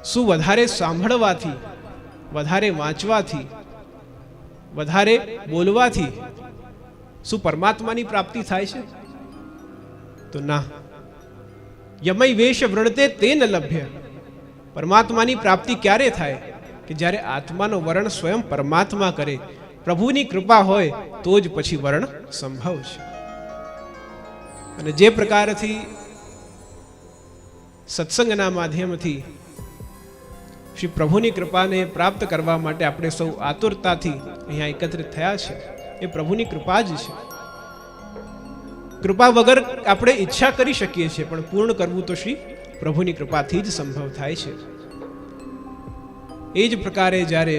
શું વધારે સાંભળવાથી, વધારે વાંચવાથી, વધારે બોલવાથી શું પરમાત્માની પ્રાપ્તિ થાય છે? તો ના. યમય વેશ વૃણતે તેન લભ્ય. પરમાત્માની પ્રાપ્તિ ક્યારે થાય? કે જ્યારે આત્માનો વર્ણ સ્વયં પરમાત્મા કરે, પ્રભુની કૃપા હોય તો જ પછી વર્ણ સંભવ છે. અને જે પ્રકારથી સત્સંગના માધ્યમથી શ્રી પ્રભુની કૃપાને પ્રાપ્ત કરવા માટે આપણે સૌ આતુરતાથી અહીંયા એકત્રિત થયા છે, એ પ્રભુની કૃપા જ છે. કૃપા વગર આપણે ઈચ્છા કરી શકીએ છીએ, પણ પૂર્ણ કરવું તો શ્રી પ્રભુની કૃપાથી જ સંભવ થાય છે. એ જ પ્રકારે જ્યારે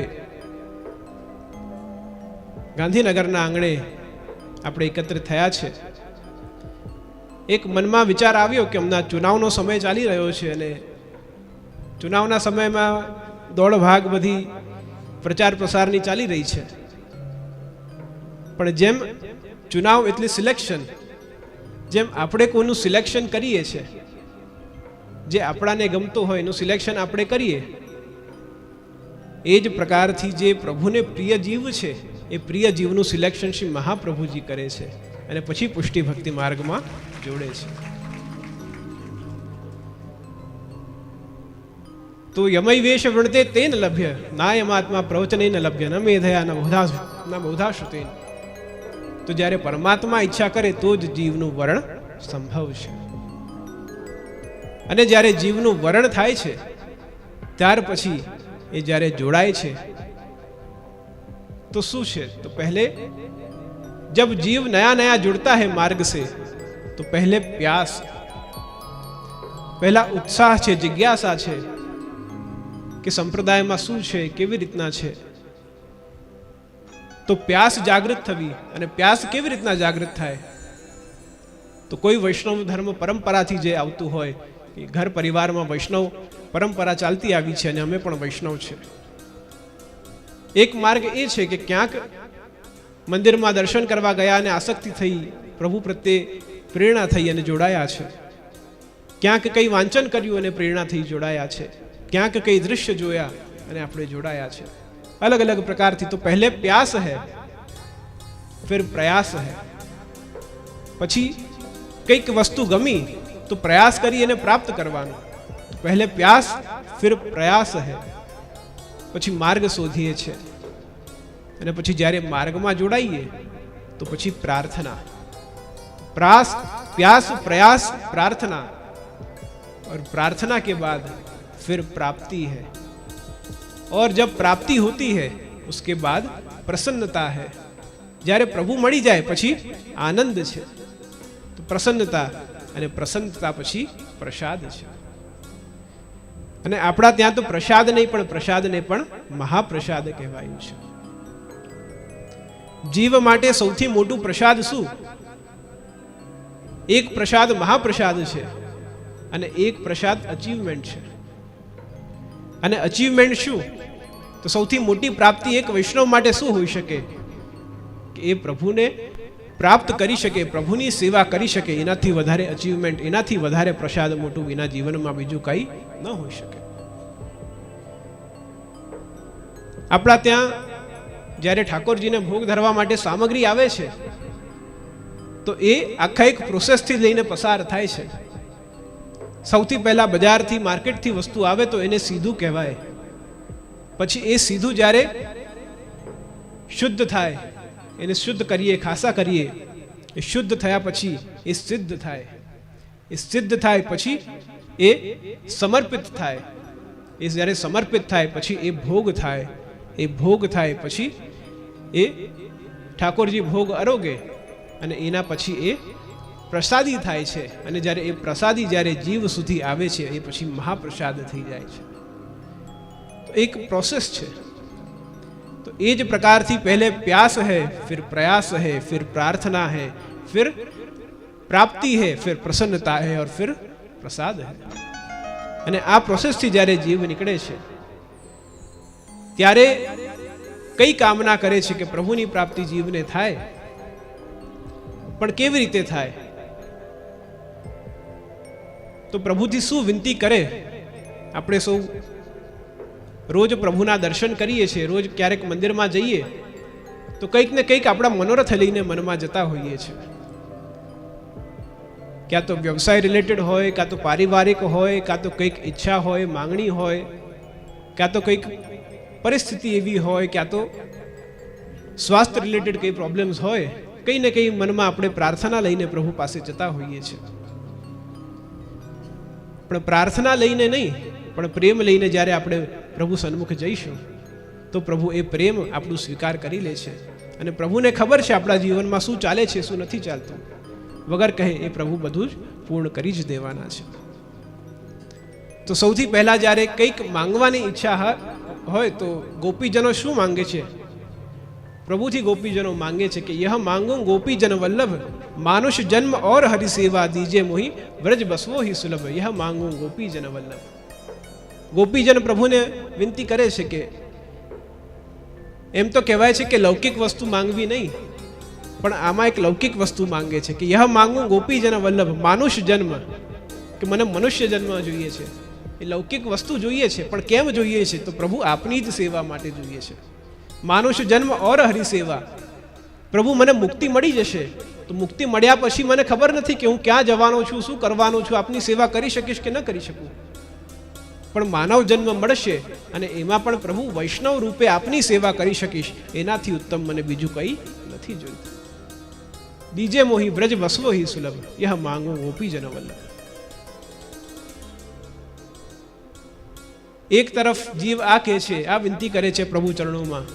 ગાંધીનગરના આંગણે આપણે એકત્રિત થયા છે, એક મનમાં વિચાર આવ્યો કે હમણાં ચુનાવનો સમય ચાલી રહ્યો છે અને ચુનાવના સમયમાં દોડ ભાગ બધી પ્રચાર પ્રસારની ચાલી રહી છે. પણ જેમ ચુનાવ એટલે સિલેક્શન, જેમ આપણે કોઈનું સિલેક્શન કરીએ છીએ, જે આપણાને ગમતું હોય એનું સિલેક્શન આપણે કરીએ, એ જ પ્રકારથી જે પ્રભુને પ્રિય જીવ છે એ પ્રિય જીવનું સિલેક્શન શ્રી મહાપ્રભુજી કરે છે અને પછી પુષ્ટિ ભક્તિ માર્ગમાં જોડે છે. તો યમય વેશ વૃણતે તેન લભ્ય નાયમાત્મા પ્રવચનેન લભ્ય ન મેધયા ન બૌધાશ્રુતેન. તો જ્યારે પરમાત્મા ઈચ્છા કરે તો જ જીવનું વરણ સંભવ છે. અને જ્યારે જીવનું વરણ થાય છે ત્યાર પછી એ જ્યારે જોડાય છે તો શું છે? તો પહેલે जब जीव नया नया जुड़ता है मार्ग से तो पहले प्यास, पहला उत्साह છે, જિજ્ઞાસા છે કે સંપ્રદાયમાં શું છે, કેવી રીતના છે. તો પ્યાસ જાગૃત થવી. અને પ્યાસ કેવી રીતના જાગૃત થાય? તો કોઈ વૈષ્ણવ ધર્મ પરંપરાથી જે આવતું હોય, કે ઘર પરિવારમાં વૈષ્ણવ પરંપરા ચાલતી આવી છે અને અમે પણ વૈષ્ણવ છે. એક માર્ગ એ છે કે ક્યાંક મંદિરમાં દર્શન કરવા ગયા અને આસક્તિ થઈ, પ્રભુ પ્રત્યે પ્રેરણા થઈ અને જોડાયા છે. ક્યાંક કંઈ વાંચન કર્યું અને પ્રેરણા થઈ જોડાયા છે. ક્યાંક કંઈ દૃશ્ય જોયા અને આપણે જોડાયા છે. અલગ અલગ પ્રકારથી. તો પહેલે પ્યાસ હૈ, ફિર પ્રયાસ હૈ. પછી કંઈક વસ્તુ ગમી તો પ્રયાસ કરી એને પ્રાપ્ત કરવાનો. પહેલે પ્યાસ ફિર પ્રયાસ હૈ. પછી માર્ગ શોધીએ છીએ અને પછી જ્યારે માર્ગમાં જોડાઈએ તો પછી प्रार्थना. प्यास प्रयास प्रार्थना, और प्रार्थना के बाद फिर प्राप्ति है. और जब प्राप्ति होती है उसके बाद प्रसन्नता है. જ્યારે પ્રભુ મળી જાય પછી આનંદ છે. તો પ્રસન્નતા, અને પ્રસન્નતા પછી પ્રસાદ છે. અને આપણા ત્યાં તો પ્રસાદ નહીં પણ પ્રસાદને પણ મહાપ્રસાદ કહેવાયું છે. જીવ માટે સૌથી મોટું પ્રસાદ શું? એક પ્રસાદ મહાપ્રસાદ છે અને એક પ્રસાદ અચીવમેન્ટ છે. અને અચીવમેન્ટ શું? તો સૌથી મોટી પ્રાપ્તિ એક વૈષ્ણવ માટે શું હોઈ શકે? કે એ પ્રભુને પ્રાપ્ત કરી શકે, પ્રભુની સેવા કરી શકે. એનાથી વધારે અચીવમેન્ટ, એનાથી વધારે પ્રસાદ મોટું એના જીવનમાં બીજું કંઈ ન હોઈ શકે. આપણા ત્યાં જ્યારે ઠાકોરજીને ભોગ ધરવા માટે સામગ્રી આવે છે તો એ આખા એક પ્રોસેસથી લઈને પસાર થાય છે. સૌથી પહેલા બજારથી, માર્કેટથી વસ્તુ આવે તો એને સીધું કહેવાય. પછી એ સીધું જ્યારે શુદ્ધ થાય, એને શુદ્ધ કરીએ, ખાસા કરીએ, એ શુદ્ધ થયા પછી એ સિદ્ધ થાય. એ સિદ્ધ થાય પછી એ સમર્પિત થાય. એ જ્યારે સમર્પિત થાય પછી એ ભોગ થાય. એ ભોગ થાય પછી એ ઠાકોરજી ભોગ આરોગે અને એના પછી એ પ્રસાદી થાય છે. અને જ્યારે એ પ્રસાદી જ્યારે જીવ સુધી આવે છે એ પછી મહાપ્રસાદ થઈ જાય છે. તો એક પ્રોસેસ છે. તો એ જ પ્રકારથી પહેલે પ્યાસ હૈ, ફિર પ્રયાસ હૈ, ફિર પ્રાર્થના હૈ, ફિર પ્રાપ્તિ હૈ, ફિર પ્રસન્નતા હૈ, और फिर પ્રસાદ હૈ. અને આ પ્રોસેસથી જ્યારે જીવ નીકળે છે ત્યારે કઈ કામના કરે છે કે પ્રભુની પ્રાપ્તિ જીવને થાય. પણ કેવી રીતે થાય? તો પ્રભુજી શું વિનંતી કરે? આપણે સૌ રોજ પ્રભુના દર્શન કરીએ છીએ, રોજ ક્યારેક મંદિરમાં જઈએ તો કંઈક ને કંઈક આપણા મનોરથ લઈને મનમાં જતા હોઈએ છીએ. ક્યાં તો વ્યવસાય રિલેટેડ હોય, કાં તો પારિવારિક હોય, કાં તો કંઈક ઈચ્છા હોય, માંગણી હોય, ક્યાં તો કંઈક પરિસ્થિતિ એવી હોય, ક્યાં તો સ્વાસ્થ્ય રિલેટેડ કંઈ પ્રોબ્લેમ્સ હોય, કંઈ ને કંઈ મનમાં આપણે પ્રાર્થના લઈને પ્રભુ પાસે જતા હોઈએ છીએ. પણ પ્રાર્થના લઈને નહીં, પણ પ્રેમ લઈને જ્યારે આપણે પ્રભુ સન્મુખ જઈશું તો પ્રભુ એ પ્રેમ આપણું સ્વીકાર કરી લે છે. અને પ્રભુને ખબર છે આપણા જીવનમાં શું ચાલે છે, શું નથી ચાલતું. વગર કહે એ પ્રભુ બધું જ પૂર્ણ કરી જ દેવાના છે. તો સૌથી પહેલા જ્યારે કંઈક માંગવાની ઈચ્છા હોય તો ગોપીજનો શું માંગે છે? પ્રભુથી ગોપીજનો માંગે છે કે યહ માંગું ગોપીજન વલ્લભ માનુષ જન્મ और हरि सेवा दीजे मोहि व्रज बसवो ही सुलभ यह માંગું ગોપીજન વલ્લભ. ગોપીજન પ્રભુને વિનંતી કરે છે કે એમ તો કહેવાય છે કે લૌકિક વસ્તુ માંગવી નહીં, પણ આમાં એક લૌકિક વસ્તુ માંગે છે કે યહ માંગું ગોપીજન વલ્લભ માનુષ જન્મ, કે મને મનુષ્ય જન્મ જોઈએ છે. એ લૌકિક વસ્તુ જોઈએ છે, પણ કેમ જોઈએ છે? તો પ્રભુ આપની જ સેવા માટે જોઈએ છે. માનુષ જન્મ और હરિ સેવા. પ્રભુ મને મુક્તિ મળી જશે તો મુક્તિ મળ્યા પછી મને ખબર નથી કે હું ક્યાં જવાનો છું, શું કરવાનો છું, આપની સેવા કરી શકીશ કે ન કરી શકું. પણ માનવ જન્મ મળશે અને એમાં પણ પ્રભુ વૈષ્ણવ રૂપે આપની સેવા કરી શકીશ, એનાથી ઉત્તમ મને બીજું કંઈ નથી જોઈતું. દીજે મોહી વ્રજ વસવો હિ સુલભ યહ માંગું ગોપીજન વલ્લભ. એક તરફ જીવ આ કહે છે, આ વિનંતી કરે છે પ્રભુ ચરણોમાં,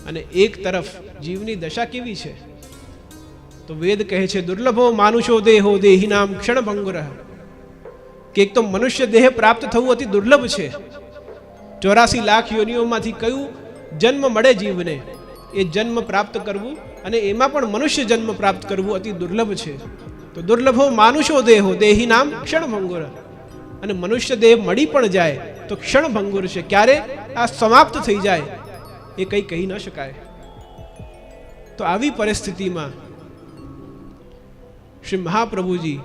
અને એક તરફ જીવની દશા કેવી છે? તો વેદ કહે છે દુર્લભો માનુષો દેહો દેહી નામ ક્ષણ ભંગુર, કે એક તો મનુષ્ય દેહ પ્રાપ્ત થવું અતિ દુર્લભ છે. 84 લાખ યોનિઓમાંથી કયું જન્મ મળે જીવને, એ જન્મ પ્રાપ્ત કરવું અને એમાં પણ મનુષ્ય જન્મ પ્રાપ્ત કરવું અતિ દુર્લભ છે. તો દુર્લભો માનુષો દેહો દેહી નામ ક્ષણ ભંગુર. અને મનુષ્ય દેહ મળી પણ જાય તો ક્ષણ ભંગુર છે, ક્યારે આ સમાપ્ત થઈ જાય એ કંઈ કહી ન શકાય. તો આવી પરિસ્થિતિમાં શ્રી મહાપ્રભુજી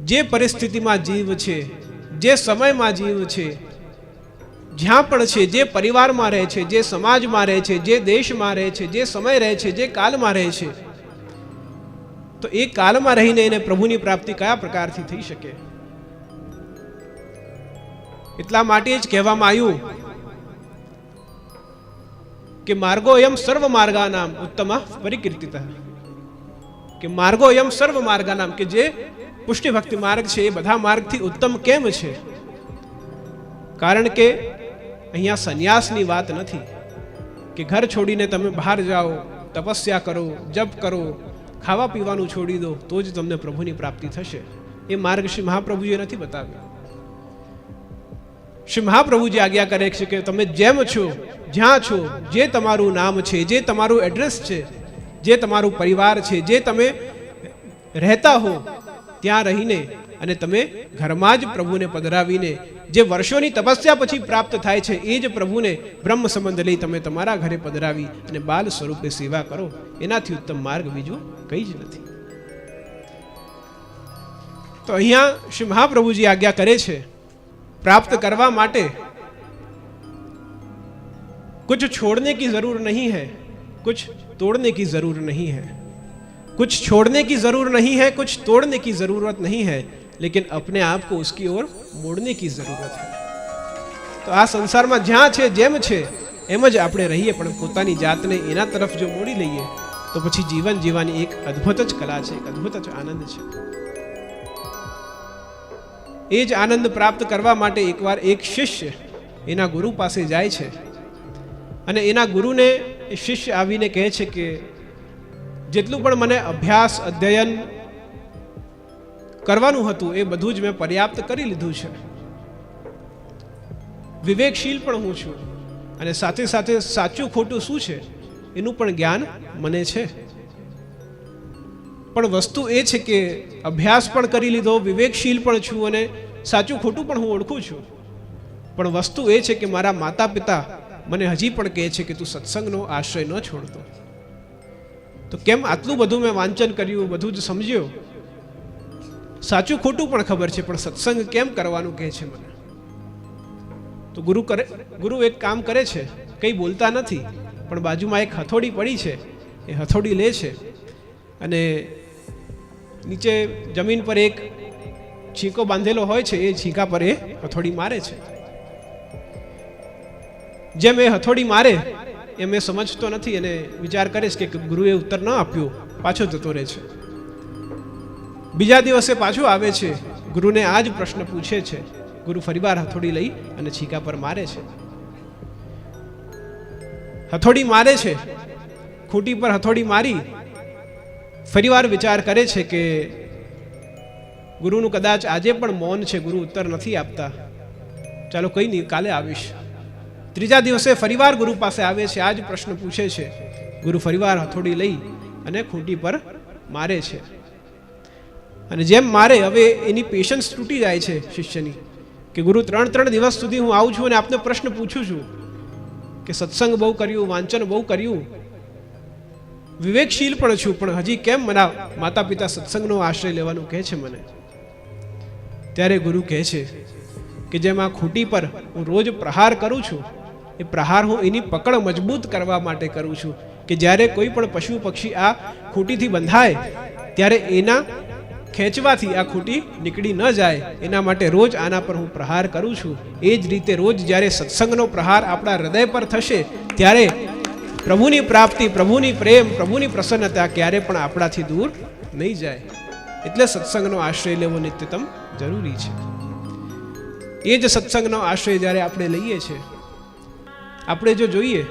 જે પરિસ્થિતિમાં જીવ છે, જે સમયમાં જીવ છે, જ્યાં પણ છે, જે પરિવારમાં રહે છે, જે સમાજમાં રહે છે, જે દેશમાં રહે છે, જે સમય રહે છે, જે કાલમાં રહે છે, તો એ કાલમાં રહીને એને પ્રભુની પ્રાપ્તિ કયા પ્રકારથી થઈ શકે? એટલા માટે જ કહેવામાં આવ્યું કે માર્ગોયમ સર્વ માર્ગાનામ ઉત્તમ પરિકીર્તિત, કે માર્ગોયમ સર્વ માર્ગાનામ, કે જે પુષ્ટિ ભક્તિ માર્ગ છે એ બધા માર્ગથી ઉત્તમ કેમ છે? કારણ કે અહીંયા સંન્યાસની વાત નથી કે ઘર છોડીને તમે બહાર જાઓ, તપસ્યા કરો, જપ કરો, ખાવા પીવાનું છોડી દો તો જ તમને પ્રભુની પ્રાપ્તિ થશે. એ માર્ગ શ્રી મહાપ્રભુજીએ નથી બતાવ્યો. શ્રી મહાપ્રભુજી આજ્ઞા કરે છે કે તમે જેમ છો, જ્યાં છો, જે તમારું નામ છે, જે તમારું એડ્રેસ છે, જે તમારું પરિવાર છે, જે તમે રહેતા હો ત્યાં રહીને અને તમે ઘરમાં જ પ્રભુને પધરાવીને જે વર્ષોની તપસ્યા પછી પ્રાપ્ત થાય છે એ જ પ્રભુને બ્રહ્મ સંબંધ લઈ તમે તમારા ઘરે પધરાવી અને બાલ સ્વરૂપે સેવા કરો, એનાથી ઉત્તમ માર્ગ બીજું કંઈ જ નથી. તો અહીંયા શ્રી મહાપ્રભુજી આજ્ઞા કરે છે प्राप्त करवा माटे कुछ छोड़ने की जरूर नहीं है, कुछ तोड़ने की जरूर नहीं है. कुछ छोड़ने की जरूर नहीं है, कुछ तोड़ने की जरूरत नहीं है, लेकिन अपने आप को उसकी ओर मोड़ने की जरूरत है. तो आ संसार में ज्यां छे जेम छे एम ज आपणे रहीए, पण पोतानी जातने एना तरफ जो मोड़ी लईए तो पछी जीवन जीवानी एक अद्भुत ज कला छे, एक अद्भुत ज आनंद छे. એ જ આનંદ પ્રાપ્ત કરવા માટે એકવાર એક શિષ્ય એના ગુરુ પાસે જાય છે અને એના ગુરુને એ શિષ્ય આવીને કહે છે કે જેટલું પણ મને અભ્યાસ અધ્યયન કરવાનું હતું એ બધું જ મેં પર્યાપ્ત કરી લીધું છે. વિવેકશીલ પણ હું છું અને સાથે સાથે સાચું ખોટું શું છે એનું પણ જ્ઞાન મને છે. પણ વસ્તુ એ છે કે અભ્યાસ પણ કરી લીધો, વિવેકશીલ પણ છું અને સાચું ખોટું પણ હું ઓળખું છું. પણ વસ્તુ એ છે કે મારા માતા પિતા મને હજી પણ કહે છે કે તું સત્સંગનો આશ્રય ન છોડતો. તો કેમ આટલું બધું મેં વાંચન કર્યું, બધું જ સમજ્યો, સાચું ખોટું પણ ખબર છે, પણ સત્સંગ કેમ કરવાનું કહે છે મને. તો ગુરુ એક કામ કરે છે, કંઈ બોલતા નથી, પણ બાજુમાં એક હથોડી પડી છે, એ હથોડી લે છે અને નીચે જમીન પર એક છીંકો બાંધેલો હોય છે, એ છીંકા પર એ હથોડી મારે છે. જેમ એ હથોડી મારે એમ એ સમજતો નથી અને વિચાર કરે છે કે ગુરુએ ઉત્તર ન આપ્યો, પાછો જતો રહે છે. બીજા દિવસે પાછું આવે છે, ગુરુને આ જ પ્રશ્ન પૂછે છે. ગુરુ ફરીવાર હથોડી લઈ અને છીંકા પર મારે છે. હથોડી મારે છે, ખૂંટી પર હથોડી મારી ફરીવાર વિચાર કરે છે કે ગુરુનું કદાચ આજે પણ મૌન છે, ગુરુ ઉત્તર નથી આપતા, ચાલો કંઈ નહીં, કાલે આવીશ. ત્રીજા દિવસે ફરીવાર ગુરુ પાસે આવે છે, આ જ પ્રશ્ન પૂછે છે. ગુરુ ફરીવાર હથોડી લઈ અને ખૂંટી પર મારે છે. અને જેમ મારે, હવે એની પેશન્સ તૂટી જાય છે શિષ્યની, કે ગુરુ 3 દિવસ સુધી હું આવું છું અને આપને પ્રશ્ન પૂછું છું કે સત્સંગ બહુ કર્યું, વાંચન બહુ કર્યું, વિવેકશીલ પણ છું, પણ હજી કેમ મારા માતા પિતા સત્સંગનો આશ્રય લેવાનું કહે છે મને. ત્યારે ગુરુ કહે છે કે જેમ આ ખૂંટી પર હું રોજ પ્રહાર કરું છું, એ પ્રહાર હું એની પકડ મજબૂત કરવા માટે કરું છું, કે જ્યારે કોઈ પણ પશુ પક્ષી આ ખૂંટીથી બંધાય ત્યારે એના ખેંચવાથી આ ખૂંટી નીકળી ન જાય, એના માટે રોજ આના પર હું પ્રહાર કરું છું. એ જ રીતે રોજ જ્યારે સત્સંગનો પ્રહાર આપણા હૃદય પર થશે ત્યારે પ્રભુની પ્રાપ્તિ, પ્રભુની પ્રેમ, પ્રભુની પ્રસન્નતા ક્યારે પણ આપણાથી દૂર નહીં જાય. એટલે સત્સંગનો આશ્રય લેવો નિત્યતમ જરૂરી છે. એ જ સત્સંગનો આશ્રય જ્યારે આપણે લઈએ છીએ, આપણે જો જોઈએ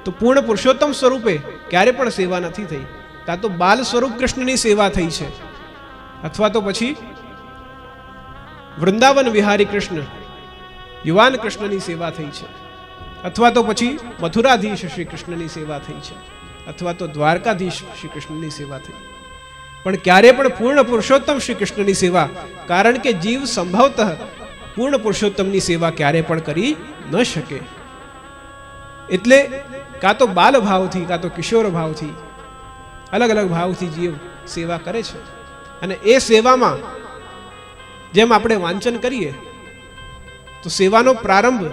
તો પૂર્ણ પુરુષોત્તમ સ્વરૂપે ક્યારે પણ સેવા નથી થઈ. કાં તો બાલ સ્વરૂપ કૃષ્ણની સેવા થઈ છે, અથવા તો પછી વૃંદાવન વિહારી કૃષ્ણ, યુવાન કૃષ્ણની સેવા થઈ છે, અથવા તો પછી મથુરાધીશ શ્રી કૃષ્ણની સેવા થઈ છે, અથવા તો દ્વારકાધીશ શ્રી કૃષ્ણની સેવા થઈ. પણ ક્યારે પણ પૂર્ણ પુરુષોત્તમ શ્રી કૃષ્ણની સેવા, કારણ કે જીવ સંભવતઃ પૂર્ણ પુરુષોત્તમની સેવા ક્યારે પણ કરી ન શકે. એટલે કાં તો બાલ ભાવથી, કાં તો કિશોર ભાવથી, અલગ અલગ ભાવથી જીવ સેવા કરે છે. અને એ સેવામાં જેમ આપણે વાંચન કરીએ તો સેવાનો પ્રારંભ,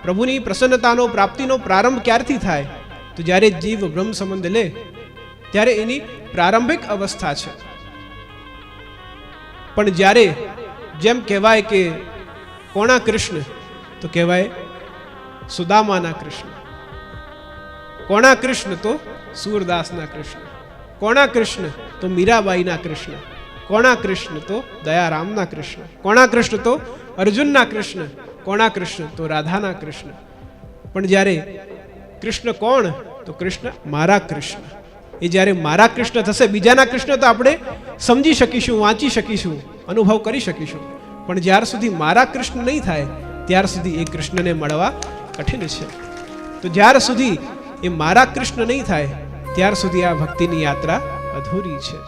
પ્રભુની પ્રસન્નતાનો, પ્રાપ્તિનો પ્રારંભ ક્યારથી થાય? તો જ્યારે જીવ બ્રહ્મ સંબંધ લે ત્યારે એની પ્રારંભિક અવસ્થા છે. પણ જ્યારે જેમ કહેવાય કે કોના કૃષ્ણ, તો કહેવાય સુદામાના કૃષ્ણ. કોના કૃષ્ણ? તો સૂરદાસના કૃષ્ણ. કોના કૃષ્ણ? તો મીરાબાઈના કૃષ્ણ. કોના કૃષ્ણ? તો દયારામના કૃષ્ણ. કોના કૃષ્ણ? તો અર્જુનના કૃષ્ણ. કોના કૃષ્ણ? તો રાધાના કૃષ્ણ. પણ જ્યારે કૃષ્ણ કોણ? તો કૃષ્ણ મારા કૃષ્ણ. એ જ્યારે મારા કૃષ્ણ થશે, બીજાના કૃષ્ણ તો આપણે સમજી શકીશું, વાંચી શકીશું, અનુભવ કરી શકીશું, પણ જ્યાર સુધી મારા કૃષ્ણ નહીં થાય ત્યાર સુધી એ કૃષ્ણને મળવા કઠિન છે. તો જ્યાર સુધી એ મારા કૃષ્ણ નહીં થાય ત્યાર સુધી આ ભક્તિની યાત્રા અધૂરી છે.